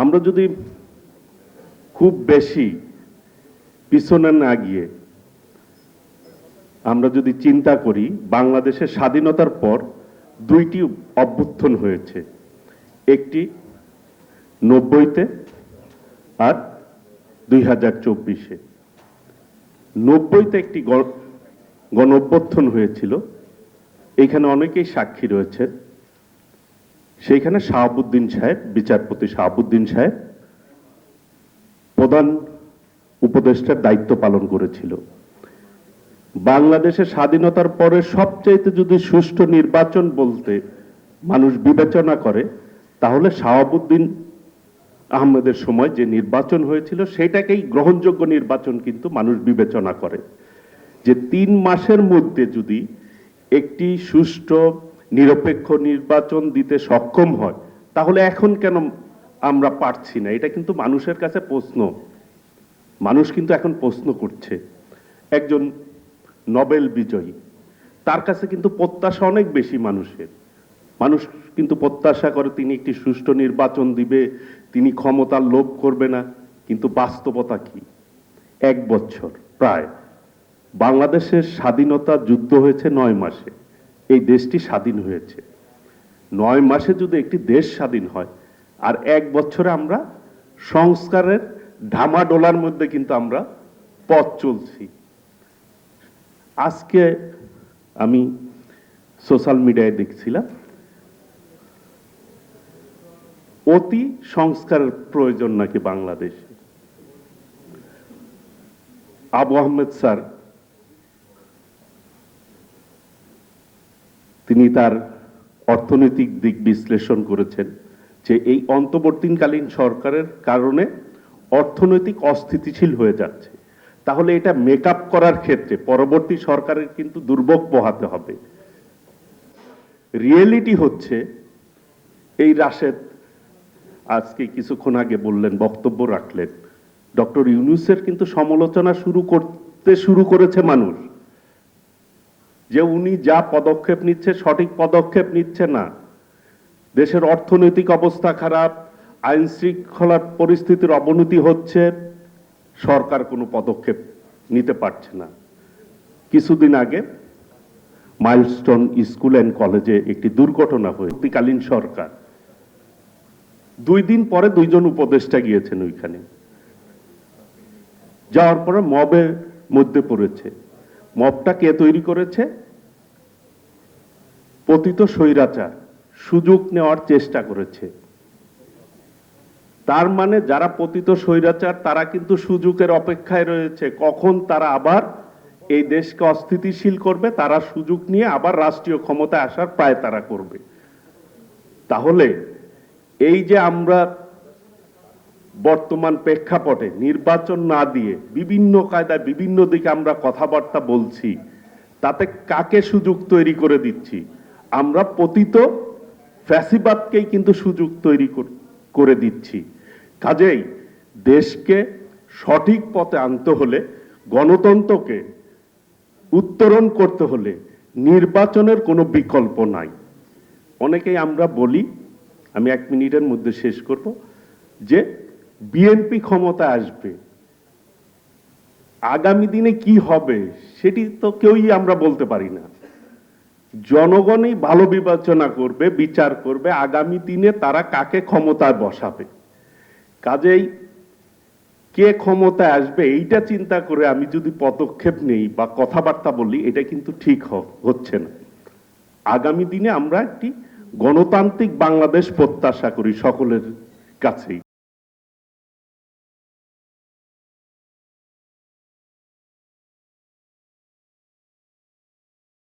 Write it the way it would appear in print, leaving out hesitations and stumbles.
আমরা যদি খুব বেশি পিছনে না গিয়ে আমরা যদি চিন্তা করি, বাংলাদেশের স্বাধীনতার পর দুইটি অভ্যুত্থান হয়েছে, একটি 90-তে আর 2024-এ। 90-তে একটি গণ অভ্যুত্থান হয়েছিল, এইখানে অনেকেই সাক্ষী রয়েছেন। সেইখানে শাহাবুদ্দিন সাহেব, বিচারপতি শাহাবুদ্দিন সাহেব প্রধান উপদেষ্টার দায়িত্ব পালন করেছিল। বাংলাদেশের স্বাধীনতার পরে সবচাইতে যদি সুষ্ঠু নির্বাচন বলতে মানুষ বিবেচনা করে, তাহলে শাহাবুদ্দিন আহমেদের সময় যে নির্বাচন হয়েছিল সেটাকেই গ্রহণযোগ্য নির্বাচন কিন্তু মানুষ বিবেচনা করে। যে 3 মাসের মধ্যে যদি একটি সুষ্ঠু নিরপেক্ষ নির্বাচন দিতে সক্ষম হয়, তাহলে এখন কেন আমরা পারছি না? এটা কিন্তু মানুষের কাছে প্রশ্ন। মানুষ কিন্তু এখন প্রশ্ন করছে। একজন নোবেল বিজয়ী, তার কাছে কিন্তু প্রত্যাশা অনেক বেশি মানুষের। মানুষ কিন্তু প্রত্যাশা করে তিনি একটি সুষ্ঠু নির্বাচন দিবে, তিনি ক্ষমতার লোভ করবে না। কিন্তু বাস্তবতা কি? 1 বছর প্রায় বাংলাদেশের স্বাধীনতা যুদ্ধ হয়েছে 9 মাসে। এই দেশটি স্বাধীন হয়েছে 9 মাসে। যদি একটি দেশ স্বাধীন হয়, আর 1 বছরে আমরা সংস্কারের ধামাডোলার মধ্যে কিন্তু আমরা পথ চলছি। আজকে আমি সোশ্যাল মিডিয়ায় দেখছিলাম, অতি সংস্কারের প্রয়োজন নাকি বাংলাদেশে। আবু আহমেদ স্যার তিনি তার অর্থনৈতিক দিক বিশ্লেষণ করেছেন যে এই অন্তর্বর্তীকালীন সরকারের কারণে অর্থনৈতিক অস্থিতিশীল হয়ে যাচ্ছে। তাহলে এটা মেকআপ করার ক্ষেত্রে পরবর্তী সরকারের কিন্তু দুর্ভোগ পোহাতে হবে। রিয়েলিটি হচ্ছে, এই রাশেদ আজকে কিছুক্ষণ আগে বললেন, বক্তব্য রাখলেন, ডক্টর ইউনূসের কিন্তু সমালোচনা শুরু করেছে মানুষ, যে উনি যা পদক্ষেপ নিচ্ছে সঠিক পদক্ষেপ নিচ্ছে না। দেশের অর্থনৈতিক অবস্থা খারাপ, আইন শৃঙ্খলার পরিস্থিতির অবনতি হচ্ছে, সরকার কোনো পদক্ষেপ নিতে পারছে না। কিছুদিন আগে মাইলস্টোন স্কুল অ্যান্ড কলেজে একটি দুর্ঘটনা হয়েছে। কালীন সরকার 2 দিন পরে 2 জন উপদেষ্টা গিয়েছেন ওইখানে, যাওয়ার পরে মবের মধ্যে পড়েছে। মবটা কে তৈরি করেছে? পতিত স্বৈরাচার সুযোগ নেওয়ার চেষ্টা করেছে। তার মানে যারা পতিত স্বৈরাচার তারা কিন্তু সুযোগের অপেক্ষায় রয়েছে, কখন তারা আবার এই দেশকে অস্থিতিশীল করবে, তারা সুযোগ নিয়ে আবার রাষ্ট্রীয় ক্ষমতায় আসার প্রায় তারা করবে। তাহলে এই যে আমরা বর্তমান প্রেক্ষাপটে নির্বাচন না দিয়ে বিভিন্ন কায়দায় বিভিন্ন দিকে আমরা কথাবার্তা বলছি, তাতে কাকে সুযোগ তৈরি করে দিচ্ছি? আমরা পতিত ফ্যাসিবাদকেই কিন্তু সুযোগ তৈরি করে দিচ্ছি। কাজেই দেশকে সঠিক পথে আনতে হলে, গণতন্ত্রকে উত্তরণ করতে হলে নির্বাচনের কোনো বিকল্প নাই। অনেকেই আমরা বলি, আমি 1 মিনিটের মধ্যে শেষ করব, যে বিএনপি ক্ষমতা আসবে, আগামী দিনে কি হবে সেটি তো কেউই আমরা বলতে পারি না। জনগণই ভালো বিবেচনা করবে, বিচার করবে আগামী দিনে তারা কাকে ক্ষমতায় বসাবে। কাজেই কে ক্ষমতায় আসবে এইটা চিন্তা করে আমি যদি পদক্ষেপ নেই বা কথাবার্তা বলি, এটা কিন্তু ঠিক হচ্ছে না। আগামী দিনে আমরা একটি গণতান্ত্রিক বাংলাদেশ প্রত্যাশা করি সকলের কাছেই।